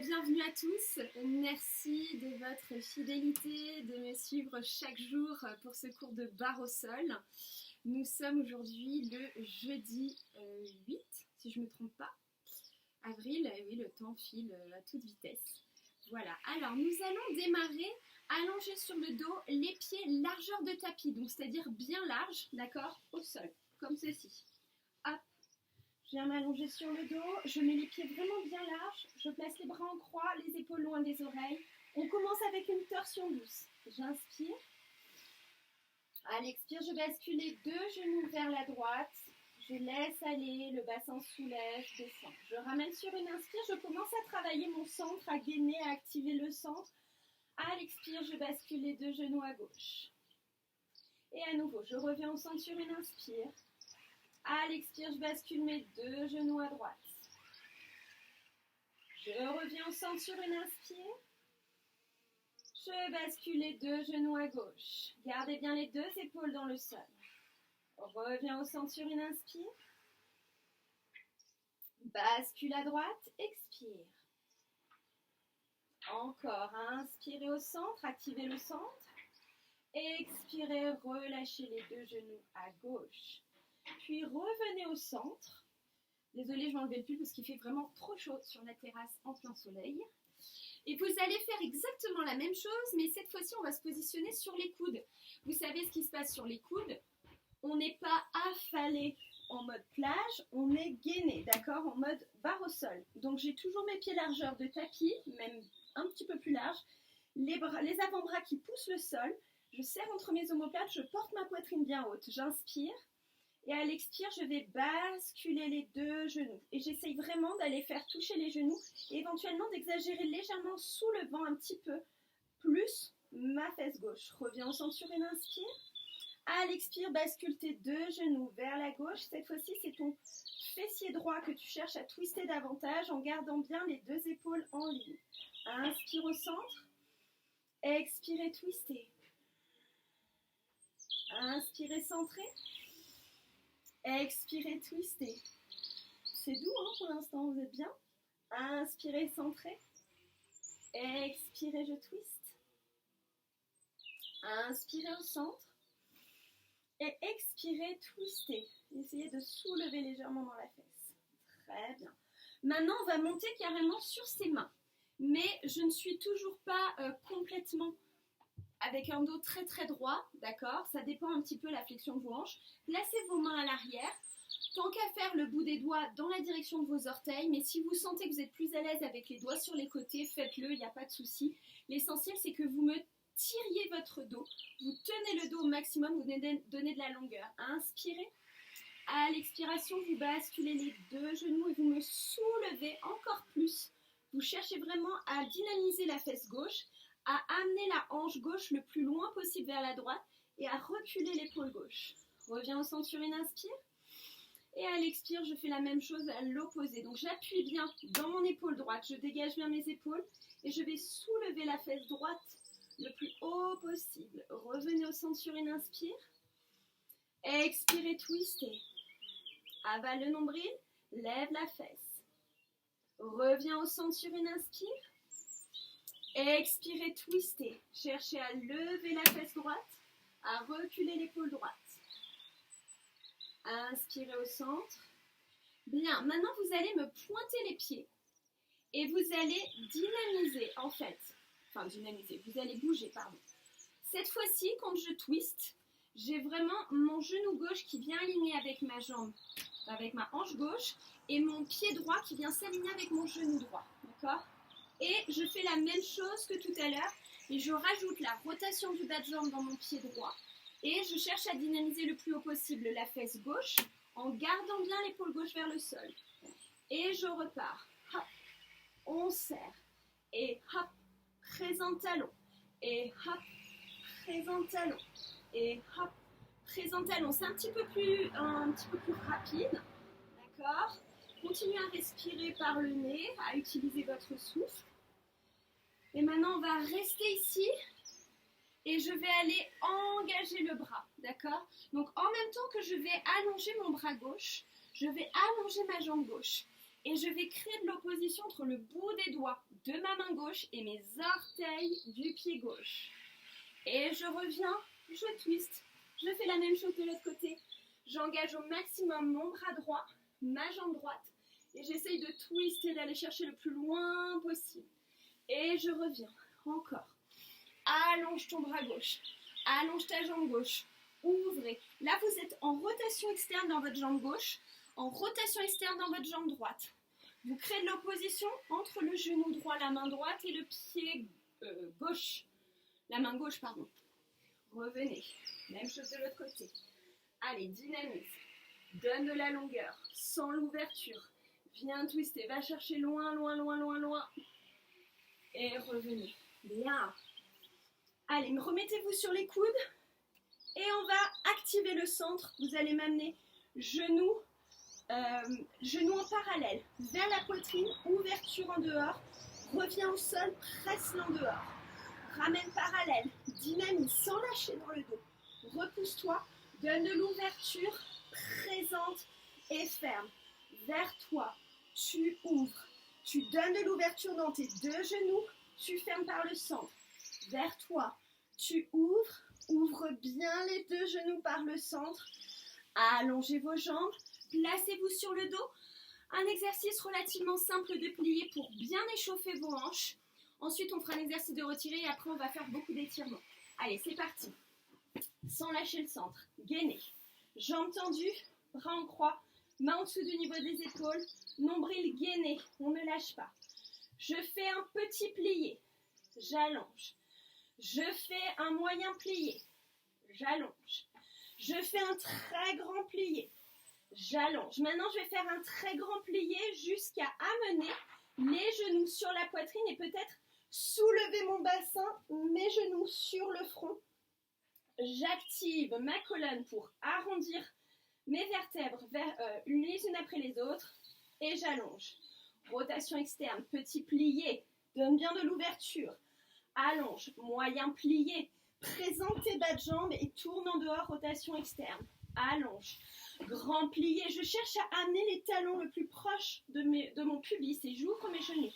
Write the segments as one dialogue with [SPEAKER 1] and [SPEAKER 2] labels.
[SPEAKER 1] Bienvenue à tous, merci de votre fidélité, de me suivre chaque jour pour ce cours de barre au sol. Nous sommes aujourd'hui le jeudi 8, si je ne me trompe pas, avril, et oui le temps file à toute vitesse. Voilà, alors nous allons démarrer allongés sur le dos, les pieds largeur de tapis, donc c'est-à-dire bien large, d'accord, au sol, comme ceci. Hop. Je viens m'allonger sur le dos, je mets les pieds vraiment bien larges, je place les bras en croix, les épaules loin des oreilles. On commence avec une torsion douce. J'inspire. À l'expire, je bascule les deux genoux vers la droite. Je laisse aller, le bassin soulève, je descends. Je ramène sur une inspire, je commence à travailler mon centre, à gainer, à activer le centre. À l'expire, je bascule les deux genoux à gauche. Et à nouveau, je reviens au centre sur une inspire. À l'expire, je bascule mes deux genoux à droite. Je reviens au centre sur une inspire. Je bascule les deux genoux à gauche. Gardez bien les deux épaules dans le sol. Reviens au centre sur une inspire. Bascule à droite, expire. Encore, inspirez au centre, activez le centre. Expirez, relâchez les deux genoux à gauche. Puis revenez au centre. Désolée, je vais enlever le pull parce qu'il fait vraiment trop chaud sur la terrasse en plein soleil. Et vous allez faire exactement la même chose, mais cette fois-ci, on va se positionner sur les coudes. Vous savez ce qui se passe sur les coudes? On n'est pas affalé en mode plage, on est gainé, d'accord? En mode barre au sol. Donc, j'ai toujours mes pieds largeur de tapis, même un petit peu plus large. Les avant-bras qui poussent le sol. Je serre entre mes omoplates, je porte ma poitrine bien haute. J'inspire. Et à l'expire, je vais basculer les deux genoux. Et j'essaye vraiment d'aller faire toucher les genoux et éventuellement d'exagérer légèrement soulevant un petit peu plus ma fesse gauche. Reviens au centre sur une inspire. À l'expire, bascule tes deux genoux vers la gauche. Cette fois-ci, c'est ton fessier droit que tu cherches à twister davantage en gardant bien les deux épaules en ligne. Inspire au centre. Expirez, twister. Inspirez, centrez. Expirez, twistez. C'est doux pour l'instant, vous êtes bien? Inspirez, centrez. Expirez, je twiste. Inspirez au centre. Et expirez, twistez. Essayez de soulever légèrement dans la fesse. Très bien. Maintenant, on va monter carrément sur ses mains. Mais je ne suis toujours pas complètement avec un dos très très droit, d'accord? Ça dépend un petit peu de la flexion de vos hanches. Placez vos mains à l'arrière. Tant qu'à faire, le bout des doigts dans la direction de vos orteils. Mais si vous sentez que vous êtes plus à l'aise avec les doigts sur les côtés, faites-le, il n'y a pas de souci. L'essentiel, c'est que vous me tiriez votre dos. Vous tenez le dos au maximum, vous donnez de la longueur. Inspirez. À l'expiration, vous basculez les deux genoux et vous me soulevez encore plus. Vous cherchez vraiment à dynamiser la fesse gauche, à amener la hanche gauche le plus loin possible vers la droite et à reculer l'épaule gauche. Reviens au centre sur une inspire. Et à l'expire, je fais la même chose à l'opposé. Donc j'appuie bien dans mon épaule droite, je dégage bien mes épaules et je vais soulever la fesse droite le plus haut possible. Revenez au centre sur une inspire. Expirez, twistez. Avale le nombril, lève la fesse. Reviens au centre sur une inspire. Expirez, twistez. Cherchez à lever la fesse droite, à reculer l'épaule droite. Inspirez au centre. Bien, maintenant vous allez me pointer les pieds et vous allez dynamiser en fait. Enfin, dynamiser, vous allez bouger, pardon. Cette fois-ci, quand je twiste, j'ai vraiment mon genou gauche qui vient aligner avec ma jambe, avec ma hanche gauche et mon pied droit qui vient s'aligner avec mon genou droit. D'accord ? Et je fais la même chose que tout à l'heure et je rajoute la rotation du bas de jambe dans mon pied droit et je cherche à dynamiser le plus haut possible la fesse gauche en gardant bien l'épaule gauche vers le sol. Et je repars. Hop, on serre. Et hop, présent talon. Et hop, présent talon. Et hop, présent talon. C'est un petit peu plus rapide. D'accord ? Continuez à respirer par le nez, à utiliser votre souffle. Et maintenant, on va rester ici et je vais aller engager le bras, d'accord? Donc, en même temps que je vais allonger mon bras gauche, je vais allonger ma jambe gauche et je vais créer de l'opposition entre le bout des doigts de ma main gauche et mes orteils du pied gauche. Et je reviens, je twiste, je fais la même chose de l'autre côté. J'engage au maximum mon bras droit, ma jambe droite, et j'essaye de twister, d'aller chercher le plus loin possible. Et je reviens, encore. Allonge ton bras gauche, allonge ta jambe gauche, ouvrez. Là, vous êtes en rotation externe dans votre jambe gauche, en rotation externe dans votre jambe droite. Vous créez de l'opposition entre le genou droit, la main droite et le pied gauche. La main gauche, pardon. Revenez. Même chose de l'autre côté. Allez, dynamise. Donne de la longueur, sans l'ouverture. Viens twister, va chercher loin, loin, loin, loin, loin. Et revenez. Bien. Allez, remettez-vous sur les coudes. Et on va activer le centre. Vous allez m'amener genou en parallèle. Vers la poitrine, ouverture en dehors. Reviens au sol, presse en dehors. Ramène parallèle, dynamise sans lâcher dans le dos. Repousse-toi, donne de l'ouverture, présente et ferme. Vers toi, tu ouvres. Tu donnes de l'ouverture dans tes deux genoux, tu fermes par le centre. Vers toi, tu ouvres. Ouvre bien les deux genoux par le centre. Allongez vos jambes, placez-vous sur le dos. Un exercice relativement simple de plier pour bien échauffer vos hanches. Ensuite, on fera un exercice de retirer et après, on va faire beaucoup d'étirements. Allez, c'est parti. Sans lâcher le centre. Gainez. Jambes tendues, bras en croix, main en dessous du niveau des épaules, nombril gainé. On ne lâche pas. Je fais un petit plié. J'allonge. Je fais un moyen plié. J'allonge. Je fais un très grand plié. J'allonge. Maintenant, je vais faire un très grand plié jusqu'à amener les genoux sur la poitrine et peut-être soulever mon bassin, mes genoux sur le front. J'active ma colonne pour arrondir mes vertèbres les unes après les autres et j'allonge. Rotation externe, petit plié, donne bien de l'ouverture. Allonge, moyen plié, présente tes bas de jambes et tourne en dehors, rotation externe. Allonge, grand plié, je cherche à amener les talons le plus proche de mon pubis et j'ouvre mes genoux.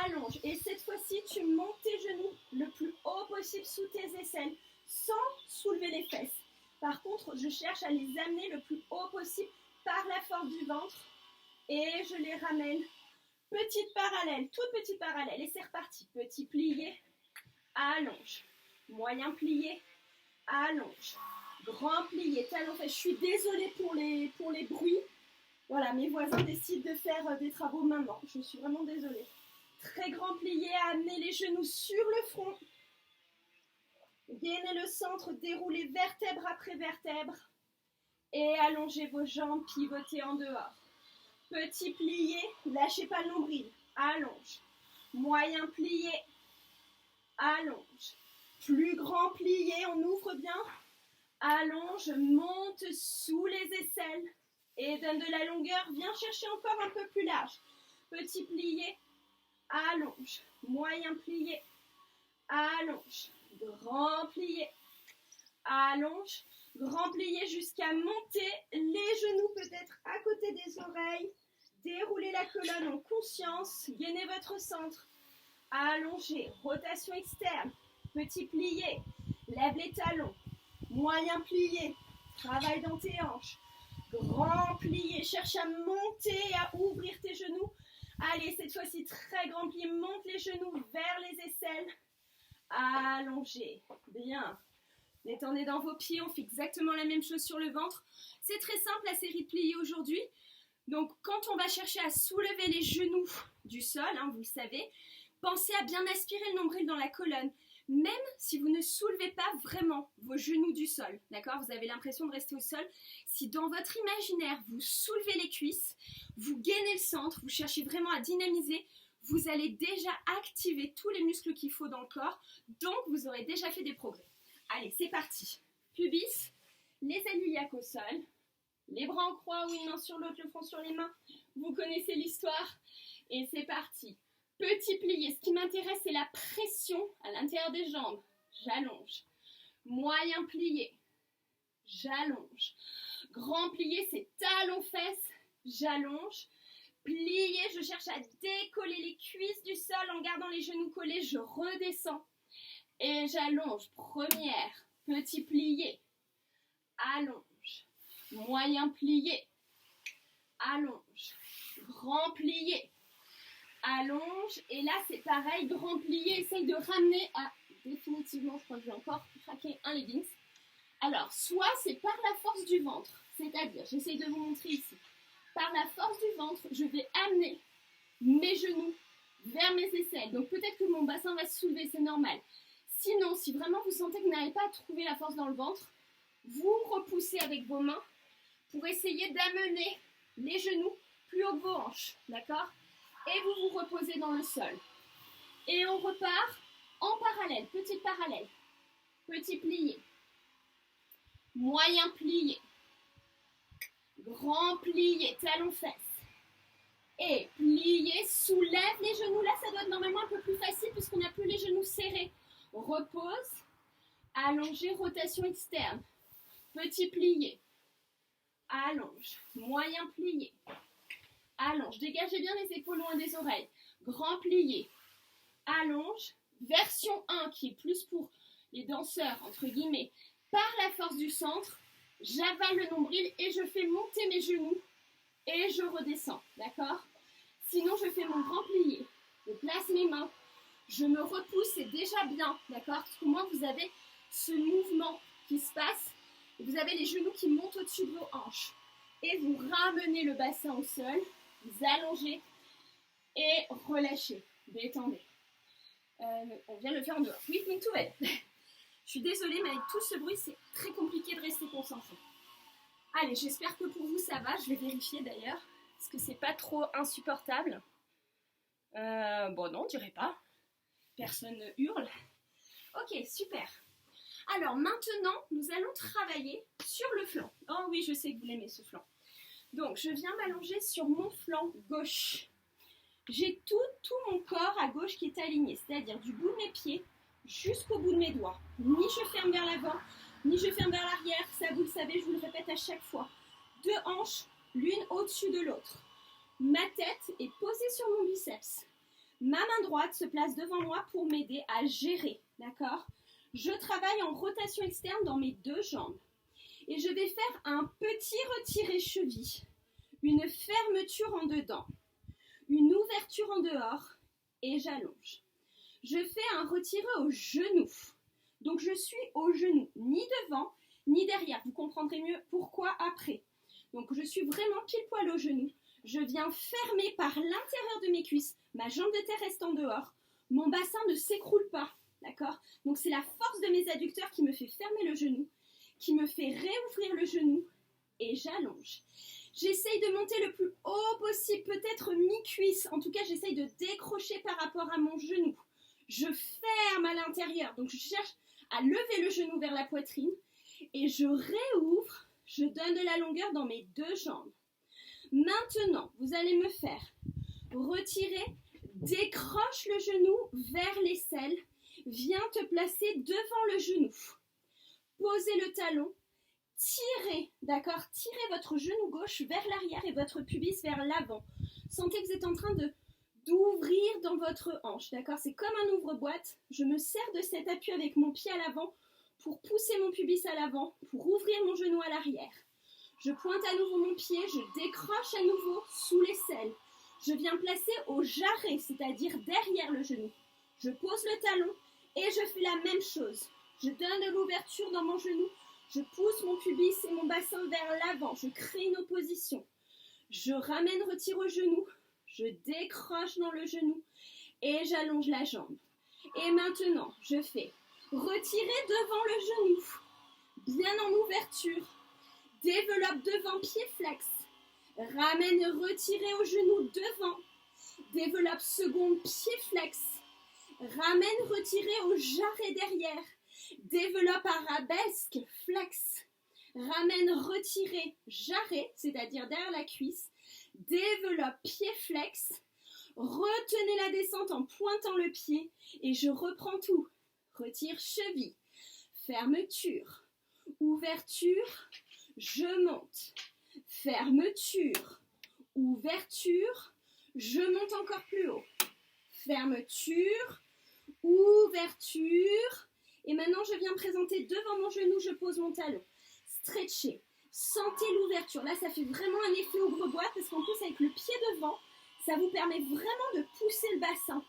[SPEAKER 1] Allonge, et cette fois-ci, tu montes tes genoux le plus haut possible sous tes aisselles, sans soulever les fesses. Par contre, je cherche à les amener le plus haut possible par la force du ventre et je les ramène. Petite parallèle, toute petite parallèle et c'est reparti. Petit plié, allonge, moyen plié, allonge, grand plié, talon fait. Je suis désolée pour les bruits. Voilà, mes voisins décident de faire des travaux maintenant. Je suis vraiment désolée. Très grand plié, amenez les genoux sur le front. Gainez le centre, déroulez vertèbre après vertèbre. Et allongez vos jambes, pivotez en dehors. Petit plié, lâchez pas le nombril. Allonge. Moyen plié. Allonge. Plus grand plié, on ouvre bien. Allonge, monte sous les aisselles. Et donne de la longueur, viens chercher encore un peu plus large. Petit plié. Allonge. Moyen plié. Allonge. Grand plié. Allonge. Grand plié jusqu'à monter les genoux peut-être à côté des oreilles. Déroulez la colonne en conscience. Gainez votre centre. Allongez. Rotation externe. Petit plié. Lève les talons. Moyen plié. Travaille dans tes hanches. Grand plié. Cherche à monter et à ouvrir tes genoux. Allez, cette fois-ci, très grand plié. Monte les genoux vers les aisselles. Allongez. Bien. Détendez dans vos pieds, on fait exactement la même chose sur le ventre. C'est très simple la série de pliés aujourd'hui. Donc quand on va chercher à soulever les genoux du sol, vous le savez, pensez à bien aspirer le nombril dans la colonne. Même si vous ne soulevez pas vraiment vos genoux du sol, d'accord? Vous avez l'impression de rester au sol. Si dans votre imaginaire, vous soulevez les cuisses, vous gainez le centre, vous cherchez vraiment à dynamiser, vous allez déjà activer tous les muscles qu'il faut dans le corps. Donc vous aurez déjà fait des progrès. Allez, c'est parti. Pubis, les ailes iliaques au sol, les bras en croix ou une main sur l'autre, le front sur les mains. Vous connaissez l'histoire. Et c'est parti. Petit plié. Ce qui m'intéresse, c'est la pression à l'intérieur des jambes. J'allonge. Moyen plié. J'allonge. Grand plié, c'est talons-fesses. J'allonge. plier, je cherche à décoller les cuisses du sol en gardant les genoux collés, je redescends et j'allonge. Première, petit plié, allonge, moyen plié, allonge, grand plié, allonge, et là c'est pareil, grand plié, essaye de ramener à, définitivement, je crois que je vais encore craquer un leggings. Alors, soit c'est par la force du ventre, c'est-à-dire, j'essaye de vous montrer ici, par la force du ventre, je vais amener mes genoux vers mes aisselles. Donc peut-être que mon bassin va se soulever, c'est normal. Sinon, si vraiment vous sentez que vous n'arrivez pas à trouver la force dans le ventre, vous repoussez avec vos mains pour essayer d'amener les genoux plus haut que vos hanches, d'accord? Et vous vous reposez dans le sol. Et on repart en parallèle, petit plié, moyen plié, grand plié, talon fesse. Et plié, soulève les genoux. Là, ça doit être normalement un peu plus facile puisqu'on n'a plus les genoux serrés. Repose, allongé, rotation externe. Petit plié, allonge, moyen plié, allonge. Dégagez bien les épaules loin des oreilles. Grand plié, allonge. Version 1 qui est plus pour les danseurs, entre guillemets, par la force du centre. J'avale le nombril et je fais monter mes genoux et je redescends, d'accord? Sinon, je fais mon grand plié, je place mes mains, je me repousse, c'est déjà bien, d'accord? Parce qu'au moins, vous avez ce mouvement qui se passe, et vous avez les genoux qui montent au-dessus de vos hanches. Et vous ramenez le bassin au sol, vous allongez et relâchez, détendez. On vient de le faire en dehors. Oui, mais tout va bien. Je suis désolée, mais avec tout ce bruit, c'est très compliqué de rester concentré. Allez, j'espère que pour vous, ça va. Je vais vérifier d'ailleurs, parce que c'est pas trop insupportable. Bon, non, on dirait pas. Personne ne hurle. Ok, super. Alors, maintenant, nous allons travailler sur le flanc. Oh oui, je sais que vous l'aimez, ce flanc. Donc, je viens m'allonger sur mon flanc gauche. J'ai tout mon corps à gauche qui est aligné, c'est-à-dire du bout de mes pieds jusqu'au bout de mes doigts. Ni je ferme vers l'avant, ni je ferme vers l'arrière. Ça, vous le savez, je vous le répète à chaque fois. Deux hanches, l'une au-dessus de l'autre. Ma tête est posée sur mon biceps. Ma main droite se place devant moi pour m'aider à gérer, d'accord? Je travaille en rotation externe dans mes deux jambes. Et je vais faire un petit retiré cheville, une fermeture en dedans, une ouverture en dehors et j'allonge. Je fais un retiré au genou. Donc je suis au genou, ni devant, ni derrière. Vous comprendrez mieux pourquoi après. Donc je suis vraiment pile poil au genou. Je viens fermer par l'intérieur de mes cuisses. Ma jambe de terre reste en dehors. Mon bassin ne s'écroule pas. D'accord? Donc c'est la force de mes adducteurs qui me fait fermer le genou, qui me fait réouvrir le genou et j'allonge. J'essaye de monter le plus haut possible, peut-être mi-cuisse. En tout cas, j'essaye de décrocher par rapport à mon genou. Je ferme à l'intérieur. Donc je cherche à lever le genou vers la poitrine et je réouvre. Je donne de la longueur dans mes deux jambes. Maintenant, vous allez me faire retirer, décroche le genou vers l'aisselle, viens te placer devant le genou. Posez le talon, tirez, d'accord? Tirez votre genou gauche vers l'arrière et votre pubis vers l'avant. Sentez que vous êtes en train d'ouvrir dans votre hanche, d'accord? C'est comme un ouvre-boîte. Je me sers de cet appui avec mon pied à l'avant pour pousser mon pubis à l'avant, pour ouvrir mon genou à l'arrière. Je pointe à nouveau mon pied, je décroche à nouveau sous l'aisselle. Je viens placer au jarret, c'est-à-dire derrière le genou. Je pose le talon et je fais la même chose. Je donne de l'ouverture dans mon genou, je pousse mon pubis et mon bassin vers l'avant. Je crée une opposition. Je ramène, retire au genou, je décroche dans le genou et j'allonge la jambe. Et maintenant, je fais retirer devant le genou, bien en ouverture. Développe devant, pied flex. Ramène, retirer au genou devant. Développe seconde, pied flex. Ramène, retirer au jarret derrière. Développe arabesque, flex. Ramène, retirer, jarret, c'est-à-dire derrière la cuisse. Développe, pied flex. Retenez la descente en pointant le pied. Et je reprends tout. Retire, cheville. Fermeture. Ouverture. Je monte, fermeture, ouverture, Je monte encore plus haut. Fermeture, ouverture. Et maintenant, je viens présenter devant mon genou, je pose mon talon. Stretcher. Sentez l'ouverture. Là, ça fait vraiment un effet ouvre-boîte parce qu'en plus, avec le pied devant, ça vous permet vraiment de pousser le bassin,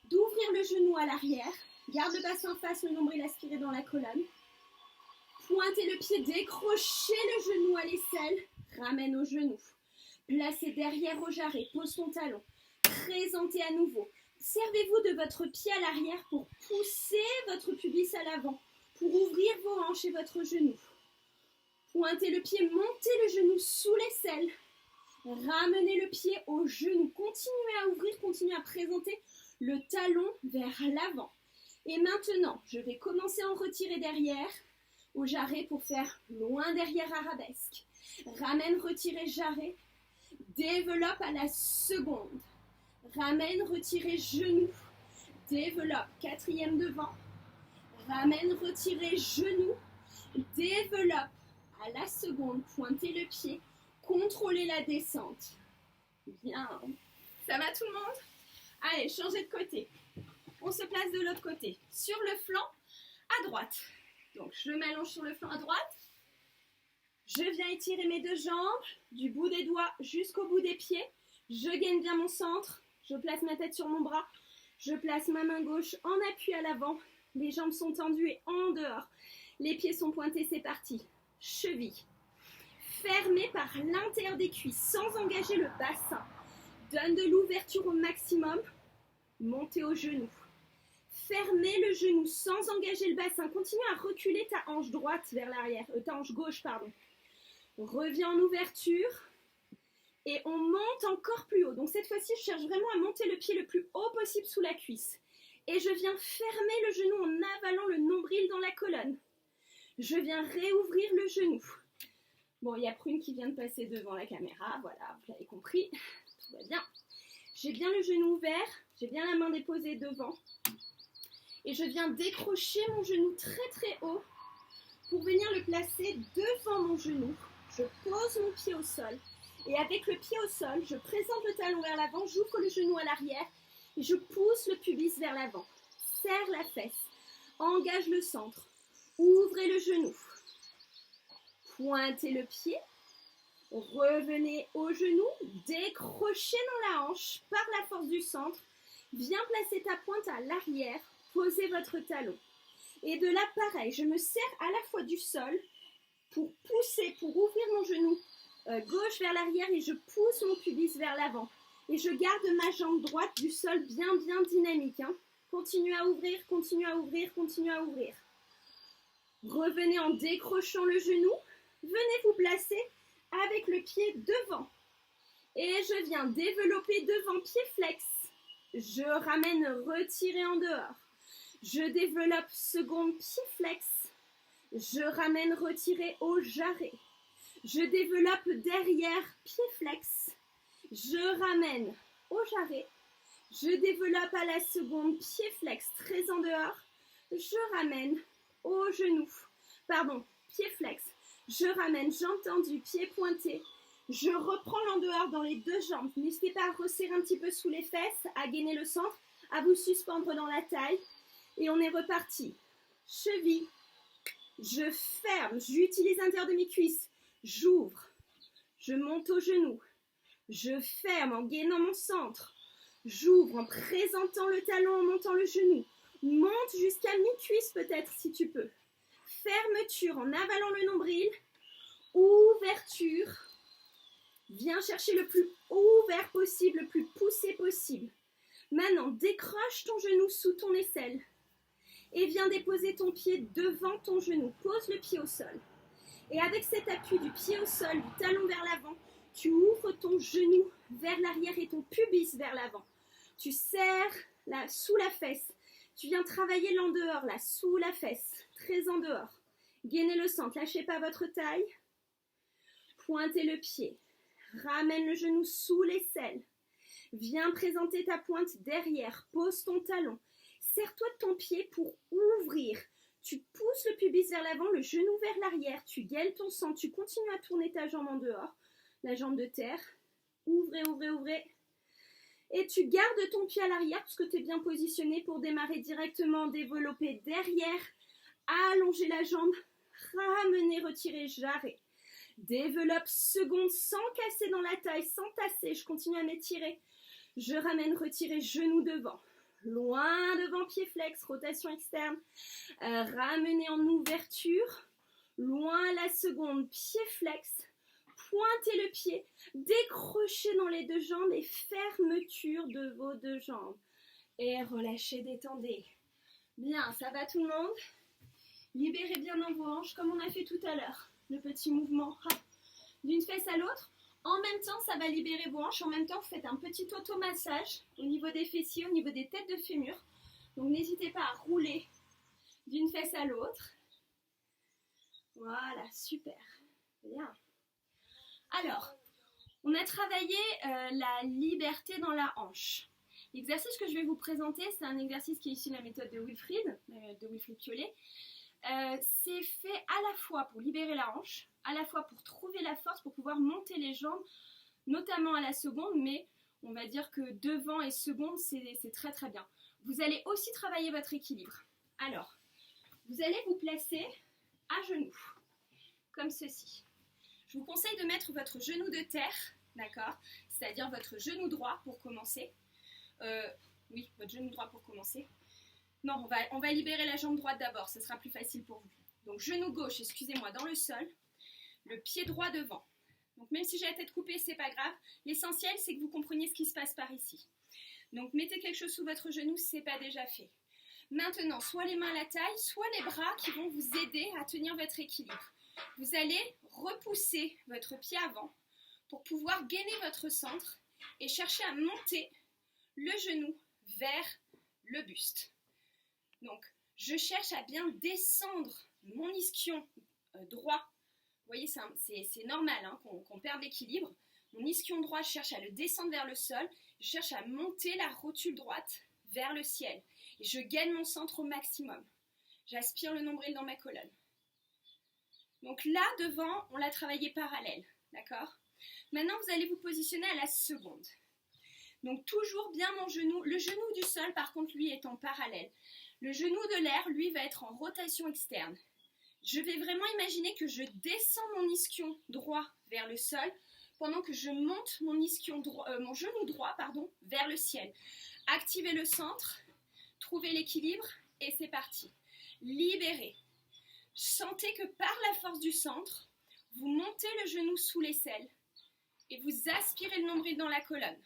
[SPEAKER 1] d'ouvrir le genou à l'arrière. Garde le bassin face, le nombril aspiré dans la colonne. Pointez le pied, décrochez le genou à l'aisselle. Ramène au genou. Placez derrière au jarret, pose ton talon. Présentez à nouveau. Servez-vous de votre pied à l'arrière pour pousser votre pubis à l'avant, pour ouvrir vos hanches et votre genou. Pointez le pied, montez le genou sous l'aisselle. Ramenez le pied au genou. Continuez à ouvrir, continuez à présenter le talon vers l'avant. Et maintenant, je vais commencer à en retirer derrière au jarret pour faire loin derrière arabesque. Ramène, retirez, jarret. Développe à la seconde. Ramène, retirez, genou. Développe, quatrième devant. Ramène, retirez, genou. Développe à la seconde. Pointez le pied. Contrôlez la descente. Bien. Ça va tout le monde? Allez, changez de côté. On se place de l'autre côté. Sur le flanc à droite. Donc, je m'allonge sur le flanc à droite. Je viens étirer mes deux jambes, du bout des doigts jusqu'au bout des pieds. Je gaine bien mon centre. Je place ma tête sur mon bras. Je place ma main gauche en appui à l'avant. Les jambes sont tendues et en dehors. Les pieds sont pointés, c'est parti. Cheville. Fermez par l'intérieur des cuisses sans engager le bassin. Donne de l'ouverture au maximum. Montez au genou. Fermez le genou sans engager le bassin. Continue à reculer ta hanche droite vers l'arrière. Ta hanche gauche, pardon. Reviens en ouverture. Et on monte encore plus haut. Donc cette fois-ci, je cherche vraiment à monter le pied le plus haut possible sous la cuisse. Et je viens fermer le genou en avalant le nombril dans la colonne. Je viens réouvrir le genou. Bon, il y a Prune qui vient de passer devant la caméra. Voilà, vous l'avez compris. Tout va bien. J'ai bien le genou ouvert. J'ai bien la main déposée devant. Et je viens décrocher mon genou très très haut pour venir le placer devant mon genou. Je pose mon pied au sol. Et avec le pied au sol, je présente le talon vers l'avant, j'ouvre le genou à l'arrière et je pousse le pubis vers l'avant. Serre la fesse, engage le centre, ouvrez le genou. Pointez le pied, revenez au genou, décrochez dans la hanche par la force du centre. Viens placer ta pointe à l'arrière, posez votre talon. Et de là, pareil, je me sers à la fois du sol pour pousser, pour ouvrir mon genou gauche vers l'arrière et je pousse mon pubis vers l'avant. Et je garde ma jambe droite du sol bien dynamique. Hein. Continuez à ouvrir, continuez à ouvrir, continuez à ouvrir. Revenez en décrochant le genou. Venez vous placer avec le pied devant. Et je viens développer devant, pied flex. Je ramène, retirer en dehors. Je développe seconde, pied flex. Je ramène, retirer au jarret. Je développe derrière, pied flex. Je ramène au jarret. Je développe à la seconde, pied flex, très en dehors. Je ramène au genou. Pardon, pied flex. Je ramène, jambe tendue, pied pointé. Je reprends l'en-dehors dans les deux jambes. N'hésitez pas à resserrer un petit peu sous les fesses, à gainer le centre, à vous suspendre dans la taille. Et on est reparti. Cheville. Je ferme, j'utilise l'intérieur de mes cuisses. J'ouvre, je monte au genou, je ferme en gainant mon centre, j'ouvre en présentant le talon, en montant le genou, monte jusqu'à mi-cuisse peut-être si tu peux, fermeture en avalant le nombril, ouverture, viens chercher le plus ouvert possible, le plus poussé possible. Maintenant, décroche ton genou sous ton aisselle et viens déposer ton pied devant ton genou, pose le pied au sol. Et avec cet appui du pied au sol, du talon vers l'avant, tu ouvres ton genou vers l'arrière et ton pubis vers l'avant. Tu serres là, sous la fesse. Tu viens travailler l'en-dehors, là, sous la fesse, très en dehors. Gainez le centre, lâchez pas votre taille. Pointez le pied. Ramène le genou sous l'aisselle. Viens présenter ta pointe derrière. Pose ton talon. Serre-toi de ton pied pour ouvrir. Tu pousses le pubis vers l'avant, le genou vers l'arrière, tu gaines ton centre, tu continues à tourner ta jambe en dehors, la jambe de terre. Ouvrez, ouvrez, ouvrez. Et tu gardes ton pied à l'arrière parce que tu es bien positionné pour démarrer directement, développer derrière, allonger la jambe, ramener, retirer, jarrer. Développe seconde sans casser dans la taille, sans tasser, je continue à m'étirer. Je ramène, retirer, genou devant. Loin devant, pied flex, rotation externe. Ramener en ouverture. Loin la seconde, pied flex. Pointez le pied, décrochez dans les deux jambes et fermeture de vos deux jambes. Et relâchez, détendez. Bien, ça va tout le monde? Libérez bien dans vos hanches comme on a fait tout à l'heure. Le petit mouvement d'une fesse à l'autre. En même temps, ça va libérer vos hanches. En même temps, vous faites un petit automassage au niveau des fessiers, au niveau des têtes de fémur. Donc, n'hésitez pas à rouler d'une fesse à l'autre. Voilà, super. Bien. Alors, on a travaillé la liberté dans la hanche. L'exercice que je vais vous présenter, c'est un exercice qui est issu de la méthode de Wilfried Piolet. C'est fait à la fois pour libérer la hanche, à la fois pour trouver la force, pour pouvoir monter les jambes, notamment à la seconde, mais on va dire que devant et seconde, c'est très très bien. Vous allez aussi travailler votre équilibre. Alors, vous allez vous placer à genoux, comme ceci. Je vous conseille de mettre votre genou de terre, d'accord? C'est-à-dire votre genou droit pour commencer. Oui, votre genou droit pour commencer. Non, on va libérer la jambe droite d'abord, ce sera plus facile pour vous. Donc genou gauche, excusez-moi, dans le sol, le pied droit devant. Donc même si j'ai la tête coupée, c'est pas grave. L'essentiel, c'est que vous compreniez ce qui se passe par ici. Donc mettez quelque chose sous votre genou si ce n'est pas déjà fait. Maintenant, soit les mains à la taille, soit les bras qui vont vous aider à tenir votre équilibre. Vous allez repousser votre pied avant pour pouvoir gainer votre centre et chercher à monter le genou vers le buste. Donc, je cherche à bien descendre mon ischion droit. Vous voyez, c'est normal hein, qu'on perde l'équilibre. Mon ischion droit, je cherche à le descendre vers le sol. Je cherche à monter la rotule droite vers le ciel. Et je gagne mon centre au maximum. J'aspire le nombril dans ma colonne. Donc là, devant, on l'a travaillé parallèle. D'accord? Maintenant, vous allez vous positionner à la seconde. Donc toujours bien mon genou. Le genou du sol, par contre, lui, est en parallèle. Le genou de l'air, lui, va être en rotation externe. Je vais vraiment imaginer que je descends mon ischion droit vers le sol pendant que je monte mon genou droit vers le ciel. Activez le centre, trouvez l'équilibre et c'est parti. Libérez. Sentez que par la force du centre, vous montez le genou sous l'aisselle et vous aspirez le nombril dans la colonne.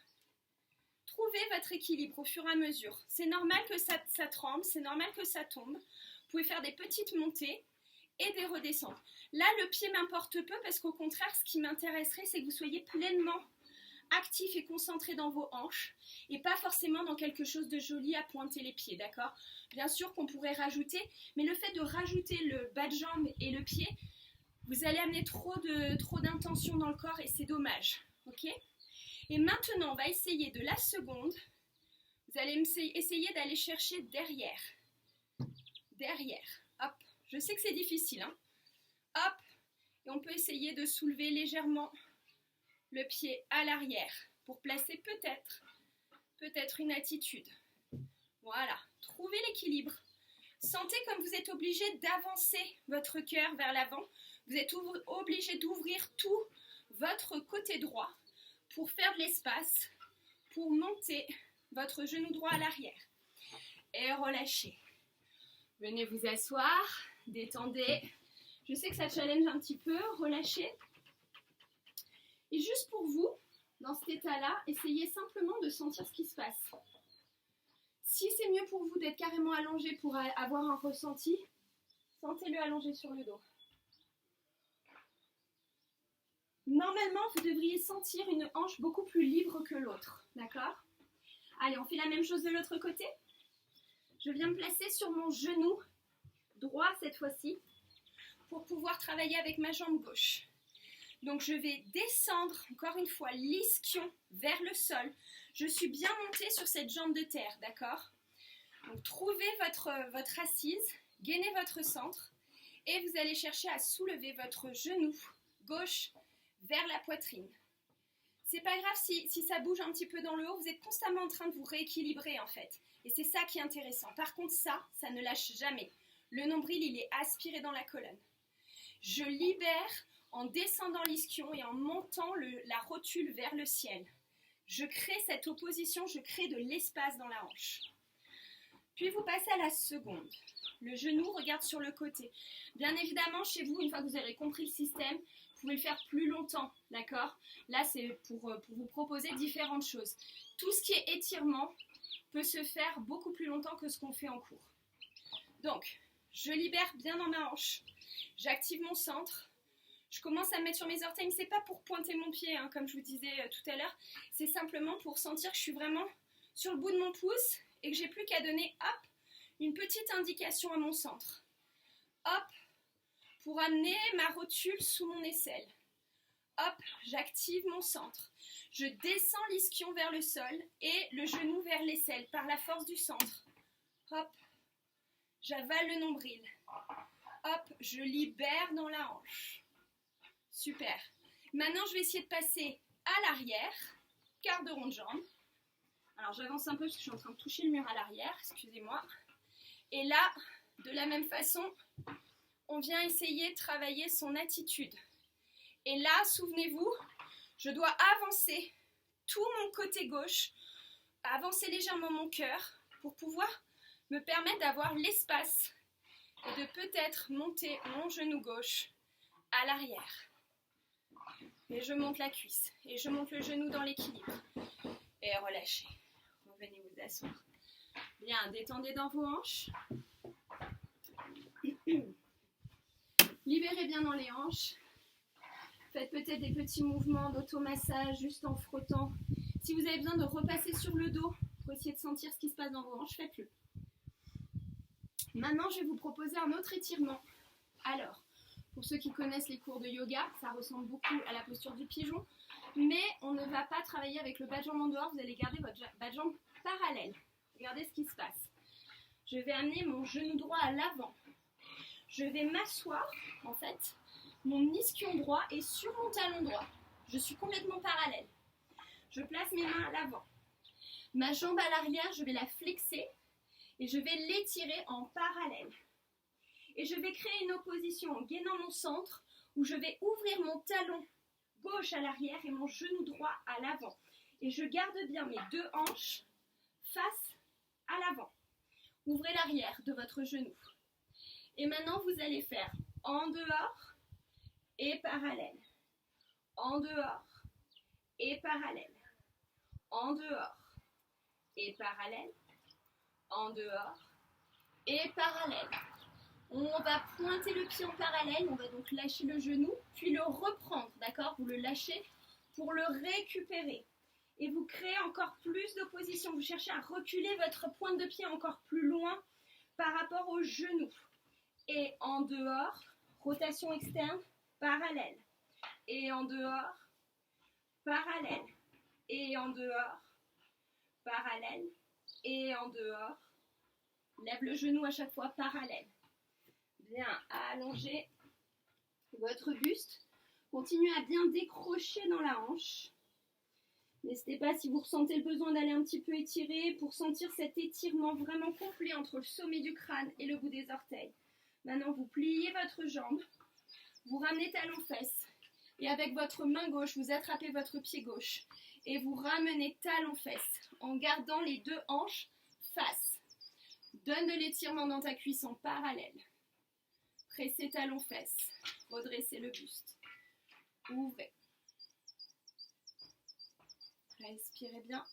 [SPEAKER 1] Trouvez votre équilibre au fur et à mesure. C'est normal que ça tremble, c'est normal que ça tombe. Vous pouvez faire des petites montées et des redescentes. Là, le pied m'importe peu parce qu'au contraire, ce qui m'intéresserait, c'est que vous soyez pleinement actif et concentré dans vos hanches et pas forcément dans quelque chose de joli à pointer les pieds, d'accord? Bien sûr qu'on pourrait rajouter, mais le fait de rajouter le bas de jambe et le pied, vous allez amener trop d'intention dans le corps et c'est dommage, ok? Et maintenant, on va essayer de la seconde. Vous allez essayer d'aller chercher derrière. Derrière. Hop. Je sais que c'est difficile. Hein. Hop. Et on peut essayer de soulever légèrement le pied à l'arrière pour placer peut-être une attitude. Voilà. Trouvez l'équilibre. Sentez comme vous êtes obligé d'avancer votre cœur vers l'avant. Vous êtes obligé d'ouvrir tout votre côté droit pour faire de l'espace, pour monter votre genou droit à l'arrière. Et relâchez. Venez vous asseoir, détendez. Je sais que ça challenge un petit peu, relâchez. Et juste pour vous, dans cet état-là, essayez simplement de sentir ce qui se passe. Si c'est mieux pour vous d'être carrément allongé pour avoir un ressenti, sentez-le allongé sur le dos. Normalement, vous devriez sentir une hanche beaucoup plus libre que l'autre, d'accord? Allez, on fait la même chose de l'autre côté. Je viens me placer sur mon genou droit cette fois-ci pour pouvoir travailler avec ma jambe gauche. Donc, je vais descendre, encore une fois, l'ischion vers le sol. Je suis bien montée sur cette jambe de terre, d'accord? Donc, trouvez votre assise, gainez votre centre et vous allez chercher à soulever votre genou gauche vers la poitrine. C'est pas grave si ça bouge un petit peu dans le haut, vous êtes constamment en train de vous rééquilibrer en fait. Et c'est ça qui est intéressant. Par contre, ça ne lâche jamais. Le nombril, il est aspiré dans la colonne. Je libère en descendant l'ischio et en montant la rotule vers le ciel. Je crée cette opposition, je crée de l'espace dans la hanche. Puis vous passez à la seconde. Le genou regarde sur le côté. Bien évidemment, chez vous, une fois que vous aurez compris le système, vous pouvez le faire plus longtemps, d'accord? Là, c'est pour vous proposer différentes choses. Tout ce qui est étirement peut se faire beaucoup plus longtemps que ce qu'on fait en cours. Donc, je libère bien dans ma hanche. J'active mon centre. Je commence à me mettre sur mes orteils, mais ce n'est pas pour pointer mon pied, hein, comme je vous disais tout à l'heure. C'est simplement pour sentir que je suis vraiment sur le bout de mon pouce et que j'ai plus qu'à donner, hop, une petite indication à mon centre. Hop, pour amener ma rotule sous mon aisselle. Hop, j'active mon centre. Je descends l'ischio vers le sol et le genou vers l'aisselle par la force du centre. Hop, j'avale le nombril. Hop, je libère dans la hanche. Super. Maintenant, je vais essayer de passer à l'arrière, quart de rond de jambe. Alors, j'avance un peu parce que je suis en train de toucher le mur à l'arrière, excusez-moi. Et là, de la même façon, on vient essayer de travailler son attitude. Et là, souvenez-vous, je dois avancer tout mon côté gauche, avancer légèrement mon cœur pour pouvoir me permettre d'avoir l'espace et de peut-être monter mon genou gauche à l'arrière. Et je monte la cuisse et je monte le genou dans l'équilibre. Et relâchez. Revenez vous asseoir. Bien, détendez dans vos hanches. Libérez bien dans les hanches. Faites peut-être des petits mouvements d'automassage juste en frottant. Si vous avez besoin de repasser sur le dos pour essayer de sentir ce qui se passe dans vos hanches, faites-le. Maintenant, je vais vous proposer un autre étirement. Alors, pour ceux qui connaissent les cours de yoga, ça ressemble beaucoup à la posture du pigeon, mais on ne va pas travailler avec le bas de jambe en dehors, vous allez garder votre bas de jambe parallèle. Regardez ce qui se passe. Je vais amener mon genou droit à l'avant. Je vais m'asseoir, en fait, mon ischion droit est sur mon talon droit. Je suis complètement parallèle. Je place mes mains à l'avant. Ma jambe à l'arrière, je vais la flexer et je vais l'étirer en parallèle. Et je vais créer une opposition en gainant mon centre où je vais ouvrir mon talon gauche à l'arrière et mon genou droit à l'avant. Et je garde bien mes deux hanches face à l'avant. Ouvrez l'arrière de votre genou. Et maintenant, vous allez faire en dehors et parallèle. En dehors et parallèle. En dehors et parallèle. En dehors et parallèle. On va pointer le pied en parallèle, on va donc lâcher le genou, puis le reprendre, d'accord? Vous le lâchez pour le récupérer. Et vous créez encore plus d'opposition. Vous cherchez à reculer votre pointe de pied encore plus loin par rapport au genou. Et en dehors, rotation externe, parallèle. Et en dehors, parallèle. Et en dehors, parallèle. Et en dehors, lève le genou à chaque fois, parallèle. Bien, allongez votre buste. Continuez à bien décrocher dans la hanche. N'hésitez pas si vous ressentez le besoin d'aller un petit peu étirer pour sentir cet étirement vraiment complet entre le sommet du crâne et le bout des orteils. Maintenant, vous pliez votre jambe, vous ramenez talon-fesse et avec votre main gauche, vous attrapez votre pied gauche et vous ramenez talon-fesse en gardant les deux hanches face. Donne de l'étirement dans ta cuisse en parallèle. Pressez talon-fesse, redressez le buste, ouvrez. Respirez bien.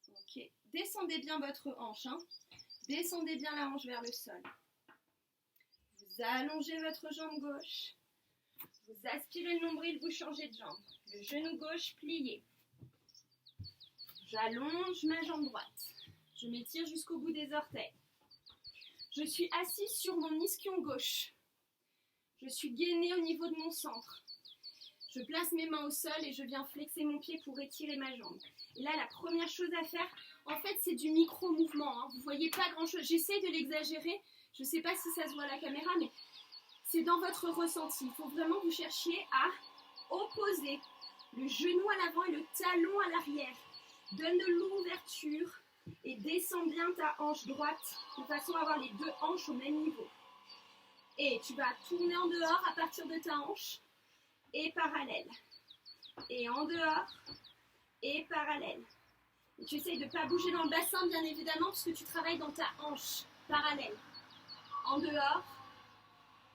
[SPEAKER 1] Ok, descendez bien votre hanche, hein. Descendez bien la hanche vers le sol. Vous allongez votre jambe gauche. Vous aspirez le nombril, vous changez de jambe. Le genou gauche plié. J'allonge ma jambe droite. Je m'étire jusqu'au bout des orteils. Je suis assise sur mon ischion gauche. Je suis gainée au niveau de mon centre. Je place mes mains au sol et je viens flexer mon pied pour étirer ma jambe. Et là, la première chose à faire, en fait, c'est du micro-mouvement. Hein. Vous ne voyez pas grand-chose. J'essaie de l'exagérer. Je ne sais pas si ça se voit à la caméra, mais c'est dans votre ressenti. Il faut vraiment que vous cherchiez à opposer le genou à l'avant et le talon à l'arrière. Donne de l'ouverture et descends bien ta hanche droite de façon à avoir les deux hanches au même niveau. Et tu vas tourner en dehors à partir de ta hanche et parallèle. Et en dehors et parallèle. Et tu essayes de ne pas bouger dans le bassin, bien évidemment, parce que tu travailles dans ta hanche. Parallèle. En dehors,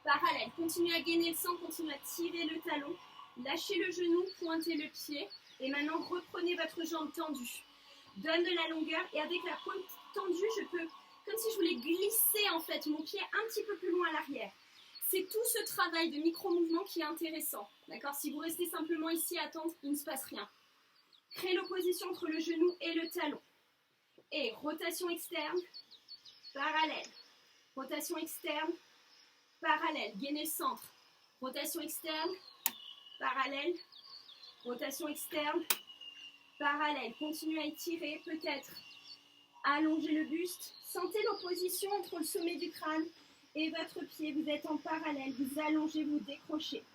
[SPEAKER 1] parallèle. Continue à gainer le sang, continue à tirer le talon. Lâchez le genou, pointez le pied. Et maintenant, reprenez votre jambe tendue. Donne de la longueur. Et avec la pointe tendue, je peux, comme si je voulais glisser en fait mon pied un petit peu plus loin à l'arrière. C'est tout ce travail de micro-mouvement qui est intéressant. D'accord? Si vous restez simplement ici à attendre, il ne se passe rien. Créez l'opposition entre le genou et le talon. Et rotation externe, parallèle. Rotation externe, parallèle. Gainez le centre. Rotation externe, parallèle. Rotation externe, parallèle. Continuez à étirer, peut-être. Allongez le buste. Sentez l'opposition entre le sommet du crâne et votre pied. Vous êtes en parallèle. Vous allongez, vous décrochez.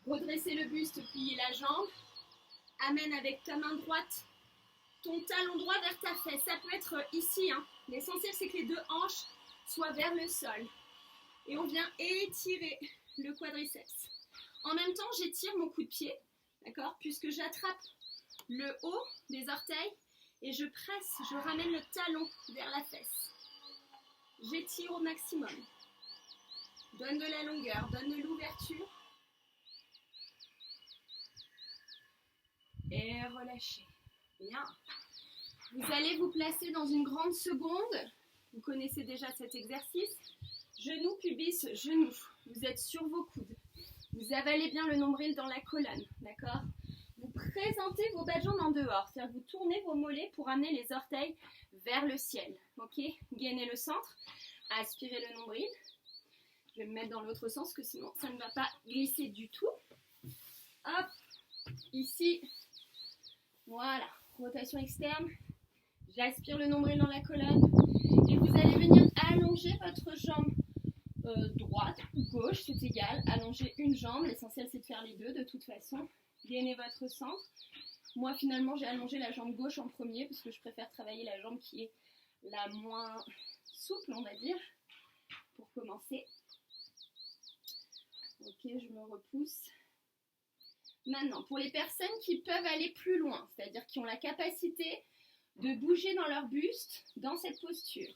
[SPEAKER 1] Redressez le buste, pliez la jambe. Amène avec ta main droite ton talon droit vers ta fesse. Ça peut être ici. Hein. L'essentiel, c'est que les deux hanches soient vers le sol. Et on vient étirer le quadriceps. En même temps, j'étire mon coup de pied, d'accord, puisque j'attrape le haut des orteils et je presse, je ramène le talon vers la fesse. J'étire au maximum. Donne de la longueur, donne de l'ouverture. Et relâchez. Bien. Vous allez vous placer dans une grande seconde. Vous connaissez déjà cet exercice. Genou, pubis, genou. Vous êtes sur vos coudes. Vous avalez bien le nombril dans la colonne. D'accord? Vous présentez vos bas de jambes en dehors. C'est-à-dire que vous tournez vos mollets pour amener les orteils vers le ciel. Ok? Gainez le centre. Aspirez le nombril. Je vais me mettre dans l'autre sens, que sinon ça ne va pas glisser du tout. Hop! Ici. Voilà. Rotation externe. J'aspire le nombril dans la colonne. Et vous allez venir allonger votre jambe droite ou gauche, c'est égal. Allongez une jambe. L'essentiel, c'est de faire les deux de toute façon. Gainez votre centre. Moi, finalement, j'ai allongé la jambe gauche en premier parce que je préfère travailler la jambe qui est la moins souple, on va dire, pour commencer. Ok, je me repousse. Maintenant, pour les personnes qui peuvent aller plus loin, c'est-à-dire qui ont la capacité de bouger dans leur buste, dans cette posture,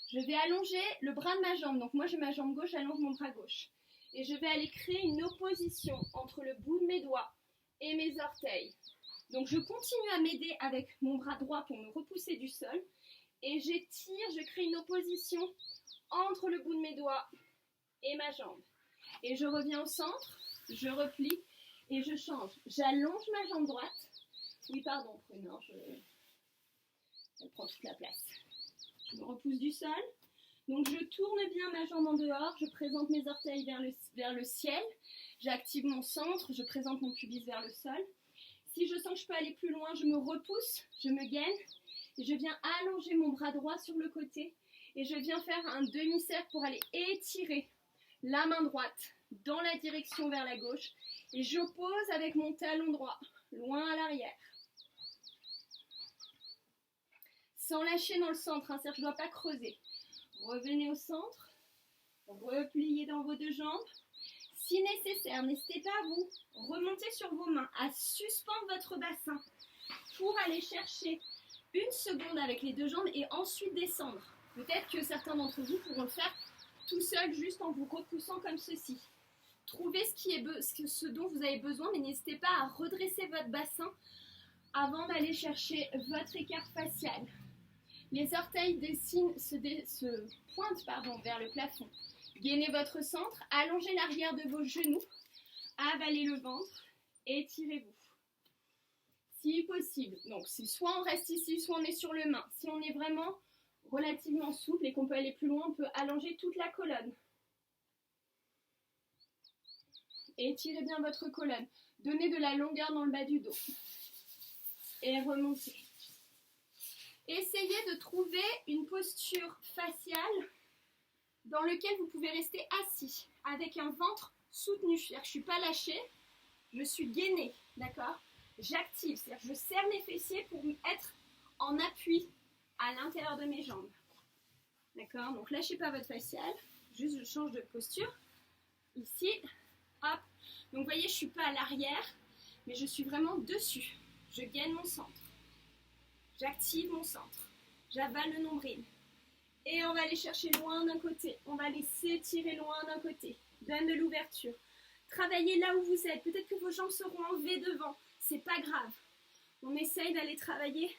[SPEAKER 1] je vais allonger le bras de ma jambe. Donc moi, j'ai ma jambe gauche, j'allonge mon bras gauche. Et je vais aller créer une opposition entre le bout de mes doigts et mes orteils. Donc je continue à m'aider avec mon bras droit pour me repousser du sol. Et j'étire, je crée une opposition entre le bout de mes doigts et ma jambe. Et je reviens au centre, je replie et je change. J'allonge ma jambe droite. Oui, pardon, non, elle prend toute la place. Je me repousse du sol. Donc je tourne bien ma jambe en dehors, je présente mes orteils vers le ciel. J'active mon centre, je présente mon pubis vers le sol. Si je sens que je peux aller plus loin, je me repousse, je me gaine. Et je viens allonger mon bras droit sur le côté. Et je viens faire un demi-cercle pour aller étirer la main droite dans la direction vers la gauche. Et j'oppose avec mon talon droit, loin à l'arrière. Sans lâcher dans le centre, hein, c'est-à-dire que je ne dois pas creuser. Revenez au centre, repliez dans vos deux jambes. Si nécessaire, n'hésitez pas à vous remonter sur vos mains, à suspendre votre bassin pour aller chercher une seconde avec les deux jambes et ensuite descendre. Peut-être que certains d'entre vous pourront le faire tout seul, juste en vous repoussant comme ceci. Trouvez ce dont vous avez besoin, mais n'hésitez pas à redresser votre bassin avant d'aller chercher votre écart facial. Les orteils se pointent vers le plafond. Gainez votre centre, allongez l'arrière de vos genoux, avalez le ventre, étirez-vous. Si possible, donc c'est soit on reste ici, soit on est sur le main. Si on est vraiment relativement souple et qu'on peut aller plus loin, on peut allonger toute la colonne. Étirez bien votre colonne. Donnez de la longueur dans le bas du dos. Et remontez. Essayez de trouver une posture faciale dans laquelle vous pouvez rester assis, avec un ventre soutenu. C'est-à-dire que je ne suis pas lâchée, je suis gainée, d'accord? j'active, c'est-à-dire que je serre mes fessiers pour être en appui à l'intérieur de mes jambes. D'accord? Donc lâchez pas votre facial, juste je change de posture. Ici, hop. Donc vous voyez, je ne suis pas à l'arrière, mais je suis vraiment dessus. Je gaine mon centre. J'active mon centre. J'avale le nombril. Et on va aller chercher loin d'un côté. On va aller s'étirer loin d'un côté. Donne de l'ouverture. Travaillez là où vous êtes. Peut-être que vos jambes seront en V devant. C'est pas grave. On essaye d'aller travailler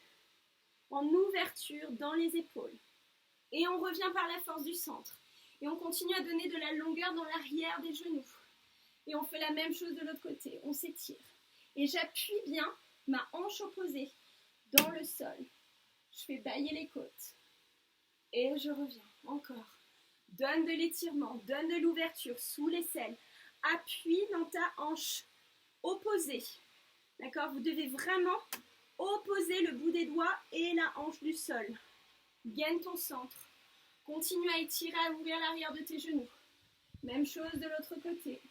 [SPEAKER 1] en ouverture dans les épaules. Et on revient par la force du centre. Et on continue à donner de la longueur dans l'arrière des genoux. Et on fait la même chose de l'autre côté. On s'étire. Et j'appuie bien ma hanche opposée dans le sol. Je fais bâiller les côtes. Et je reviens. Encore. Donne de l'étirement. Donne de l'ouverture sous l'aisselle. Appuie dans ta hanche opposée. D'accord? Vous devez vraiment opposer le bout des doigts et la hanche du sol. Gaine ton centre. Continue à étirer, à ouvrir l'arrière de tes genoux. Même chose de l'autre côté.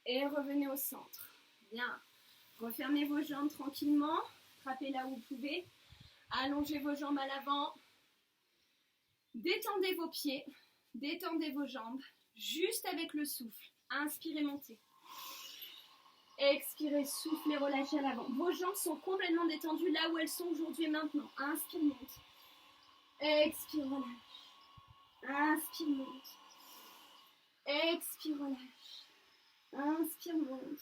[SPEAKER 1] Et revenez au centre. Bien. Refermez vos jambes tranquillement. Frappez là où vous pouvez. Allongez vos jambes à l'avant. Détendez vos pieds. Détendez vos jambes. Juste avec le souffle. Inspirez, montez. Expirez, soufflez, relâchez à l'avant. Vos jambes sont complètement détendues là où elles sont aujourd'hui et maintenant. Inspire, monte. Expire, relâche. Inspire, monte. Expire, relâche. Inspire, monte.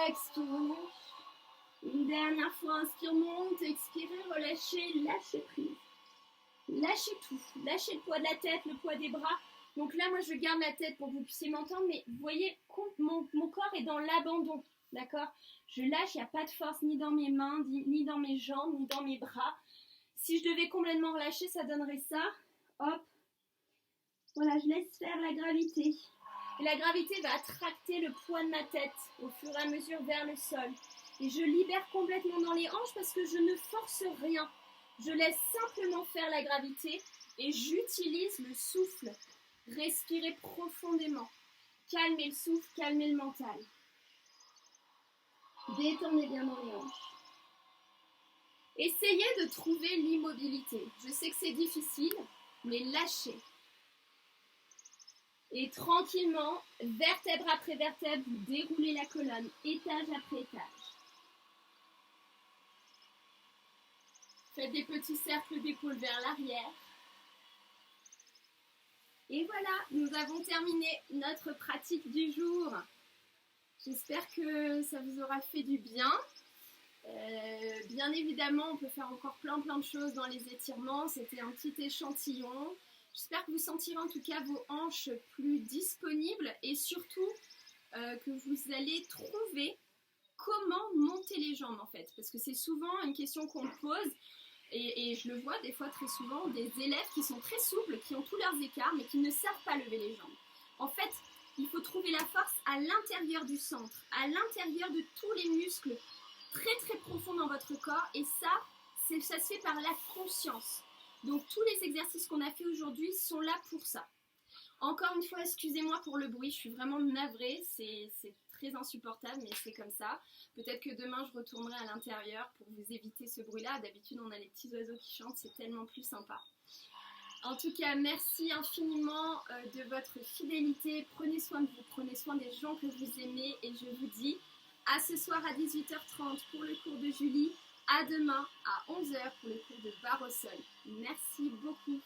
[SPEAKER 1] Expire, relâche. Une dernière fois, inspire, monte. Expirez, relâchez, lâchez prise. Lâchez tout. Lâchez le poids de la tête, le poids des bras. Donc là, moi, je garde la tête pour que vous puissiez m'entendre, mais vous voyez, mon corps est dans l'abandon, d'accord? Je lâche, il n'y a pas de force ni dans mes mains, ni dans mes jambes, ni dans mes bras. Si je devais complètement relâcher, ça donnerait ça. Hop. Voilà, je laisse faire la gravité. Et la gravité va attracter le poids de ma tête au fur et à mesure vers le sol. Et je libère complètement dans les hanches parce que je ne force rien. Je laisse simplement faire la gravité et j'utilise le souffle. Respirez profondément. Calmez le souffle, calmez le mental. Détendez bien dans les hanches. Essayez de trouver l'immobilité. Je sais que c'est difficile, mais lâchez. Et tranquillement, vertèbre après vertèbre, vous déroulez la colonne, étage après étage. Faites des petits cercles d'épaule vers l'arrière. Et voilà, nous avons terminé notre pratique du jour. J'espère que ça vous aura fait du bien. Bien évidemment, on peut faire encore plein de choses dans les étirements. C'était un petit échantillon. J'espère que vous sentirez en tout cas vos hanches plus disponibles et surtout que vous allez trouver comment monter les jambes en fait. Parce que c'est souvent une question qu'on me pose. Et je le vois des fois très souvent, des élèves qui sont très souples, qui ont tous leurs écarts, mais qui ne savent pas lever les jambes. En fait, il faut trouver la force à l'intérieur du centre, à l'intérieur de tous les muscles très profonds dans votre corps. Et ça se fait par la conscience. Donc tous les exercices qu'on a fait aujourd'hui sont là pour ça. Encore une fois, excusez-moi pour le bruit, je suis vraiment navrée, c'est très insupportable, mais c'est comme ça. Peut-être que demain, je retournerai à l'intérieur pour vous éviter ce bruit-là. D'habitude, on a les petits oiseaux qui chantent, c'est tellement plus sympa. En tout cas, merci infiniment de votre fidélité. Prenez soin de vous, prenez soin des gens que vous aimez. Et je vous dis à ce soir à 18h30 pour le cours de Julie. À demain à 11h pour le cours de barre au sol. Merci beaucoup.